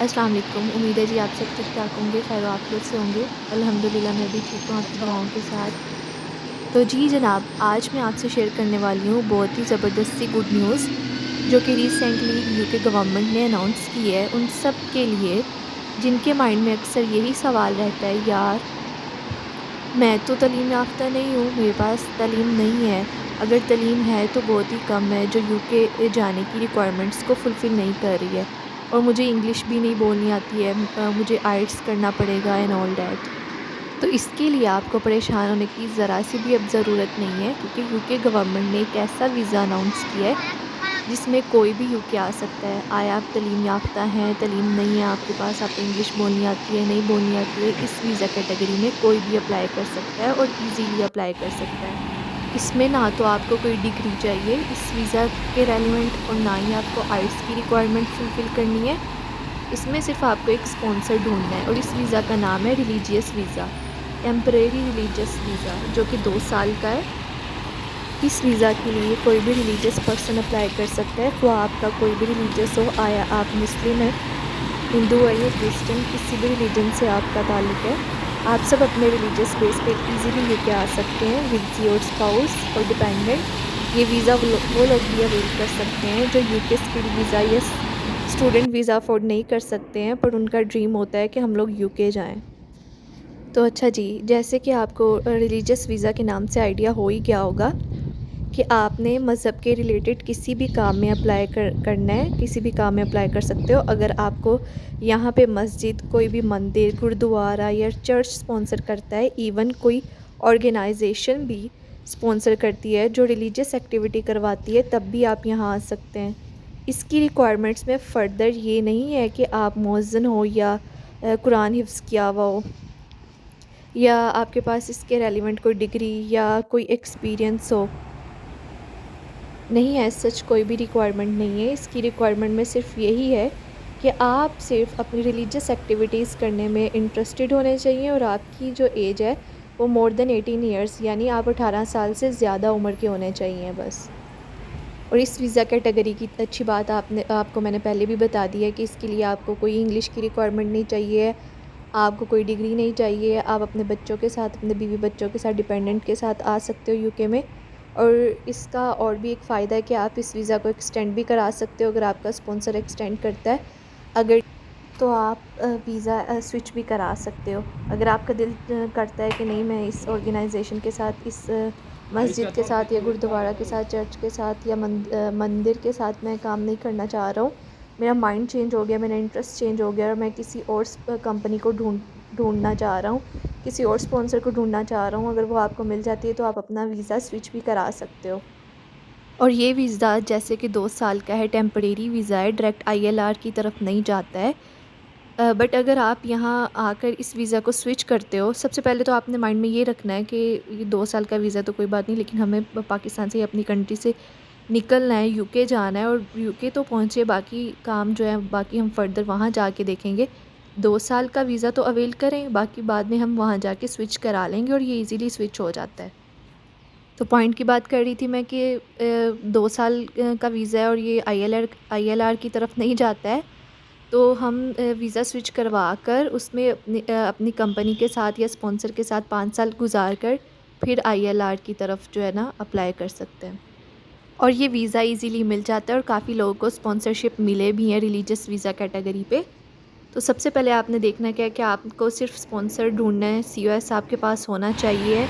अस्सलाम वालेकुम। उम्मीद है जी आप सब ठीक ठाक होंगे, खैर आफियत से होंगे। अल्हम्दुलिल्लाह मैं भी ठीक हूँ आपकी दुआओं के साथ। तो जी जनाब, आज मैं आपसे शेयर करने वाली हूँ बहुत ही ज़बरदस्त सी गुड न्यूज़, जो कि रिसेंटली यूके गवर्नमेंट ने अनाउंस की है उन सब के लिए जिनके माइंड में अक्सर यही सवाल रहता है, यार मैं तो तलीम याफ़्ता नहीं हूँ, मेरे पास तलीम नहीं है। अगर तलीम है तो बहुत ही कम है जो यूके जाने की रिक्वायरमेंट्स को फुलफ़िल नहीं कर रही है। और मुझे इंग्लिश भी नहीं बोलनी आती है, मुझे आइल्ट्स करना पड़ेगा एंड ऑल दैट। तो इसके लिए आपको परेशान होने की ज़रा सी भी अब ज़रूरत नहीं है, क्योंकि यूके गवर्नमेंट ने एक ऐसा वीज़ा अनाउंस किया है जिसमें कोई भी यूके आ सकता है। आए आप तलीम याफ़्ता हैं, तलीम नहीं है आपके पास, आपको इंग्लिश बोलनी आती है, नहीं बोलनी आती है, इस वीज़ा कैटेगरी में कोई भी अप्लाई कर सकता है और ईज़िली अप्लाई कर सकता है। इसमें ना तो आपको कोई डिग्री चाहिए इस वीज़ा के रेलेवेंट, और ना ही आपको आइल्ट्स की रिक्वायरमेंट फुलफ़िल करनी है। इसमें सिर्फ़ आपको एक स्पॉन्सर ढूँढना है, और इस वीज़ा का नाम है religious visa, temporary religious visa, जो कि 2 साल का है। इस वीज़ा के लिए कोई भी रिलीजियस पर्सन अप्लाई कर सकता है, तो आपका कोई भी रिलीजियस हो, आया आप मुस्लिम हैं, हिंदू है या क्रिश्चियन, किसी भी रिलीजन से आपका ताल्लुक़ है, आप सब अपने रिलीजियस बेस पे इजीली यूके आ सकते हैं विद योर स्पाउस और डिपेंडेंट। ये वीज़ा वो लोग भी अवेल कर सकते हैं जो यूके स्किल वीज़ा या स्टूडेंट वीज़ा अफोर्ड नहीं कर सकते हैं, पर उनका ड्रीम होता है कि हम लोग यूके जाएं। तो अच्छा जी, जैसे कि आपको रिलीजियस वीज़ा के नाम से आइडिया हो ही गया होगा कि आपने मज़हब के रिलेटेड किसी भी काम में अप्लाई करना है, किसी भी काम में अप्लाई कर सकते हो। अगर आपको यहाँ पे मस्जिद, कोई भी मंदिर, गुरुद्वारा या चर्च स्पॉन्सर करता है, इवन कोई ऑर्गेनाइजेशन भी स्पॉन्सर करती है जो रिलीजियस एक्टिविटी करवाती है, तब भी आप यहाँ आ सकते हैं। इसकी रिक्वायरमेंट्स में फ़र्दर ये नहीं है कि आप मुअज़्ज़िन हो या कुरान हिफ्ज़ किया हुआ हो, या आपके पास इसके रेलिवेंट कोई डिग्री या कोई एक्सपीरियंस हो। नहीं है, सच कोई भी रिक्वायरमेंट नहीं है। इसकी रिक्वायरमेंट में सिर्फ यही है कि आप सिर्फ अपनी रिलीजियस एक्टिविटीज़ करने में इंटरेस्टेड होने चाहिए, और आपकी जो एज है वो मोर देन 18 ईयर्स, यानी आप 18 साल से ज़्यादा उम्र के होने चाहिए बस। और इस वीज़ा कैटेगरी की अच्छी बात आपको मैंने पहले भी बता दी है कि इसके लिए आपको कोई इंग्लिश की रिक्वायरमेंट नहीं चाहिए, आपको कोई डिग्री नहीं चाहिए, आप अपने बच्चों के साथ, अपने बीवी बच्चों के साथ, डिपेंडेंट के साथ आ सकते हो यूके में। और इसका और भी एक फ़ायदा है कि आप इस वीज़ा को एक्सटेंड भी करा सकते हो अगर आपका स्पॉन्सर एक्सटेंड करता है। अगर तो आप वीज़ा स्विच भी करा सकते हो। अगर आपका दिल करता है कि नहीं, मैं इस ऑर्गेनाइजेशन के साथ, इस मस्जिद के साथ या गुरुद्वारा के साथ, चर्च के साथ या मंदिर के साथ मैं काम नहीं करना चाह रहा हूँ, मेरा माइंड चेंज हो गया, मेरा इंटरेस्ट चेंज हो गया और मैं किसी और कंपनी को ढूंढना चाह रहा हूँ, किसी और स्पॉन्सर को ढूंढना चाह रहा हूँ, अगर वो आपको मिल जाती है तो आप अपना वीज़ा स्विच भी करा सकते हो। और ये वीज़ा जैसे कि 2 साल का है, टेम्परेरी वीज़ा है, डायरेक्ट आईएलआर की तरफ नहीं जाता है। बट अगर आप यहाँ आकर इस वीज़ा को स्विच करते हो, सबसे पहले तो आपने माइंड में ये रखना है कि ये 2 साल का वीज़ा तो कोई बात नहीं, लेकिन हमें पाकिस्तान से, अपनी कंट्री से निकलना है, यूके जाना है, और यूके तो पहुँचे, बाकी काम जो है बाकी हम फर्दर वहाँ जाके देखेंगे। 2 साल का वीज़ा तो अवेल करें, बाकी बाद में हम वहाँ जाके स्विच करा लेंगे, और ये ईज़िली स्विच हो जाता है। तो पॉइंट की बात कर रही थी मैं कि 2 साल का वीज़ा है और ये आईएलआर की तरफ नहीं जाता है। तो हम वीज़ा स्विच करवा कर उसमें अपनी कंपनी के साथ या स्पॉन्सर के साथ 5 साल गुजार कर फिर आईएलआर की तरफ जो है ना अप्लाई कर सकते हैं। और ये वीज़ा इजीली मिल जाता है, और काफ़ी लोगों को स्पॉन्सरशिप मिले भी हैं रिलीजियस वीज़ा कैटेगरी पे। तो सबसे पहले आपने देखना क्या है कि आपको सिर्फ स्पॉन्सर ढूंढना है, सीओएस आपके पास होना चाहिए।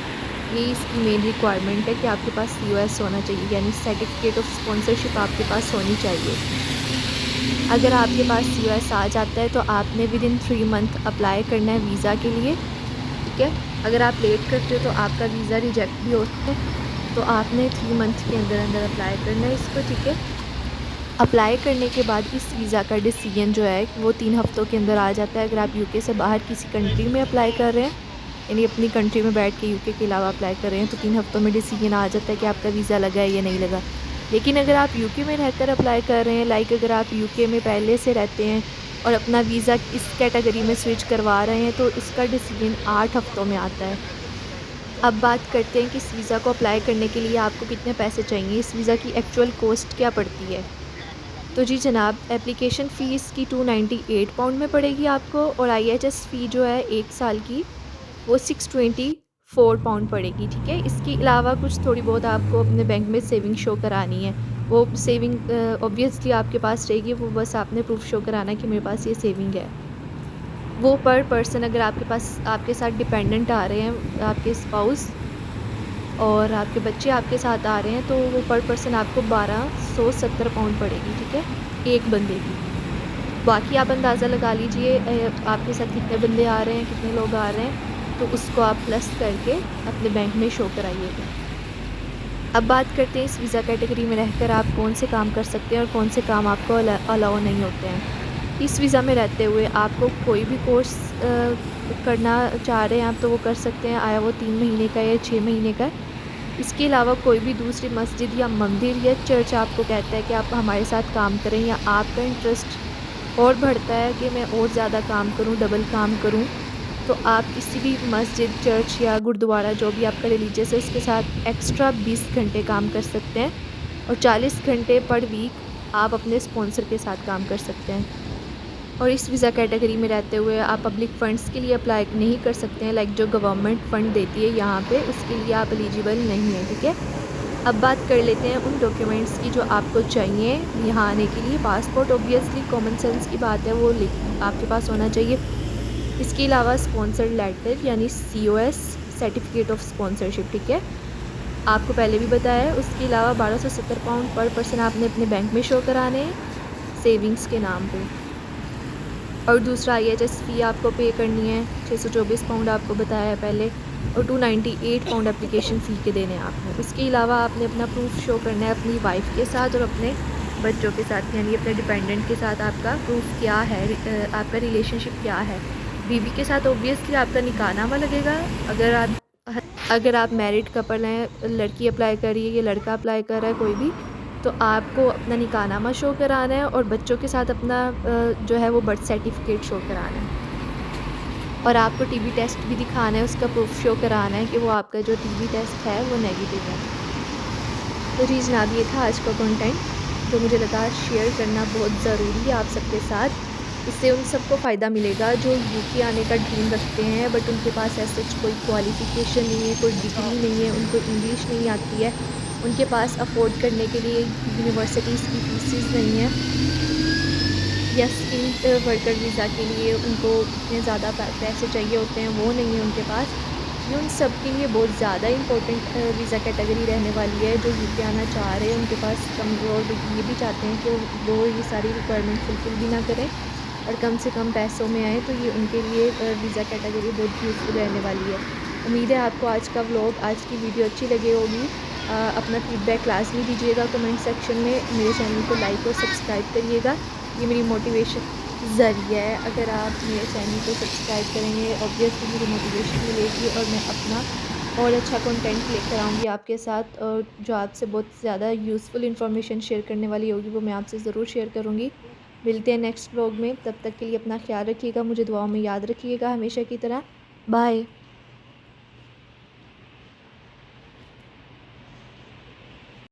ये इसकी मेन रिक्वायरमेंट है कि आपके पास सीओएस होना चाहिए, यानी सर्टिफिकेट ऑफ स्पॉन्सरशिप आपके पास होनी चाहिए। अगर आपके पास सीओएस आ जाता है तो आपने विद इन 3 मंथ अप्लाई करना है वीज़ा के लिए, ठीक है। अगर आप लेट करते हो तो आपका वीज़ा रिजेक्ट भी होता है, तो आपने 3 मंथ के अंदर अंदर अप्लाई करना है इसको, ठीक है। अप्लाई करने के बाद इस वीज़ा का डिसीजन जो है वो 3 हफ़्तों के अंदर आ जाता है। अगर आप यूके से बाहर किसी कंट्री में अप्लाई कर रहे हैं, यानी अपनी कंट्री में बैठ के यूके के अलावा अप्लाई कर रहे हैं, तो 3 हफ़्तों में डिसीजन आ जाता है कि आपका वीज़ा लगा है या नहीं लगा। लेकिन अगर आप यूके में रहकर अप्लाई कर रहे हैं, लाइक अगर आप यूके में पहले से रहते हैं और अपना वीज़ा इस कैटेगरी में स्विच करवा रहे हैं, तो इसका डिसीजन 8 हफ़्तों में आता है। अब बात करते हैं कि इस वीज़ा को अप्लाई करने के लिए आपको कितने पैसे चाहिए, इस वीज़ा की एक्चुअल कॉस्ट क्या पड़ती है। तो जी जनाब, एप्लीकेशन फ़ीस की 298 पाउंड में पड़ेगी आपको, और IHS फ़ी जो है 1 साल की वो 624 पाउंड पड़ेगी, ठीक है। इसके अलावा कुछ थोड़ी बहुत आपको अपने बैंक में सेविंग शो करानी है। वो सेविंग ऑब्वियसली आपके पास रहेगी, वो बस आपने प्रूफ़ शो कराना है कि मेरे पास ये सेविंग है। वो पर पर्सन, अगर आपके पास आपके साथ डिपेंडेंट आ रहे हैं, आपके स्पाउस और आपके बच्चे आपके साथ आ रहे हैं, तो वो पर पर्सन आपको 1270 पाउंड पड़ेगी, ठीक है, एक बंदे की। बाकी आप अंदाज़ा लगा लीजिए आपके साथ कितने बंदे आ रहे हैं, कितने लोग आ रहे हैं, तो उसको आप प्लस करके अपने बैंक में शो कराइएगा। अब बात करते हैं इस वीज़ा कैटेगरी में रहकर आप कौन से काम कर सकते हैं और कौन से काम आपको अलाउ नहीं होते हैं। इस वीज़ा में रहते हुए आपको कोई भी कोर्स करना चाह रहे हैं आप, तो वो कर सकते हैं, आया वो 3 महीने का या 6 महीने का है। इसके अलावा कोई भी दूसरी मस्जिद या मंदिर या चर्च आपको कहता है कि आप हमारे साथ काम करें, या आपका इंटरेस्ट और बढ़ता है कि मैं और ज़्यादा काम करूं, डबल काम करूं, तो आप किसी भी मस्जिद, चर्च या गुरुद्वारा जो भी आपका रिलीजियस है उसके साथ एक्स्ट्रा 20 घंटे काम कर सकते हैं, और 40 घंटे पर वीक आप अपने स्पॉन्सर के साथ काम कर सकते हैं। और इस वीज़ा कैटेगरी में रहते हुए आप पब्लिक फ़ंड्स के लिए अप्लाई नहीं कर सकते हैं, लाइक जो गवर्नमेंट फ़ंड देती है यहाँ पे, उसके लिए आप एलिजिबल नहीं हैं, ठीक है। अब बात कर लेते हैं उन डॉक्यूमेंट्स की जो आपको चाहिए यहाँ आने के लिए। पासपोर्ट ऑब्वियसली कॉमन सेंस की बात है, वो आपके पास होना चाहिए। इसके अलावा स्पॉन्सर्ड लेटर यानी COS, सर्टिफिकेट ऑफ स्पॉन्सरशिप, ठीक है, आपको पहले भी बताया है। उसके अलावा 1270 पाउंड पर पर्सन आपने अपने बैंक में शो कराने हैं सेविंग्स के नाम पे। और दूसरा IHS फ़ी आपको पे करनी है, 624 पाउंड आपको बताया है पहले, और 298 पाउंड एप्लीकेशन फ़ी के देने हैं आपने। उसके अलावा आपने अपना प्रूफ़ शो करना है अपनी वाइफ के साथ और अपने बच्चों के साथ, यानी अपने डिपेंडेंट के साथ आपका प्रूफ़ क्या है, आपका रिलेशनशिप क्या है। बीवी के साथ ऑब्वियसली आपका निकाहनामा लगेगा। अगर आप मैरिड कपल हैं, लड़की अप्लाई कर रही है या लड़का अप्लाई कर रहा है कोई भी, तो आपको अपना निकाहनामा शो कराना है, और बच्चों के साथ अपना जो है वो बर्थ सर्टिफिकेट शो कराना है, और आपको TB टेस्ट भी दिखाना है, उसका प्रूफ शो कराना है कि वो आपका जो TB टेस्ट है वो नेगेटिव है। तो जी जनाब, ये था आज का कंटेंट जो मुझे लगा शेयर करना बहुत ज़रूरी है आप सबके साथ। इससे उन सबको फ़ायदा मिलेगा जो UK आने का ड्रीम रखते हैं, बट उनके पास ऐसे कोई क्वालिफ़िकेशन नहीं है, कोई डिग्री नहीं है, उनको इंग्लिश नहीं आती है, उनके पास अफोर्ड करने के लिए यूनिवर्सिटीज़ की फ़ीसिस नहीं है, या स्किल्ड वर्कर वीज़ा के लिए उनको इतने ज़्यादा पैसे चाहिए होते हैं, वो नहीं है उनके पास। ये उन सब के लिए बहुत ज़्यादा इम्पोर्टेंट वीज़ा कैटेगरी रहने वाली है, जो UK आना चाह रहे हैं। उनके पास कम, और ये भी चाहते हैं कि वो ये सारी रिक्वायरमेंट फुलफ़िल भी ना करें और कम से कम पैसों में आए, तो ये उनके लिए वीज़ा कैटेगरी बहुत यूज़फुल रहने वाली है। उम्मीद है आपको आज का व्लॉग, आज की वीडियो अच्छी लगी होगी। अपना फ़ीडबैक लाज़मी दीजिएगा कमेंट सेक्शन में। मेरे चैनल को लाइक और सब्सक्राइब करिएगा, ये मेरी मोटिवेशन ज़रिया है। अगर आप मेरे चैनल को सब्सक्राइब करेंगे, ऑब्वियसली मुझे मोटिवेशन मिलेगी और मैं अपना और अच्छा कंटेंट लेकर आऊँगी आपके साथ, और जो आपसे बहुत ज़्यादा यूज़फुल इन्फॉर्मेशन शेयर करने वाली होगी वो मैं आपसे ज़रूर शेयर करूँगी। मिलते हैं नेक्स्ट व्लॉग में, तब तक के लिए अपना ख्याल रखिएगा, मुझे दुआओं में याद रखिएगा हमेशा की तरह। बाय।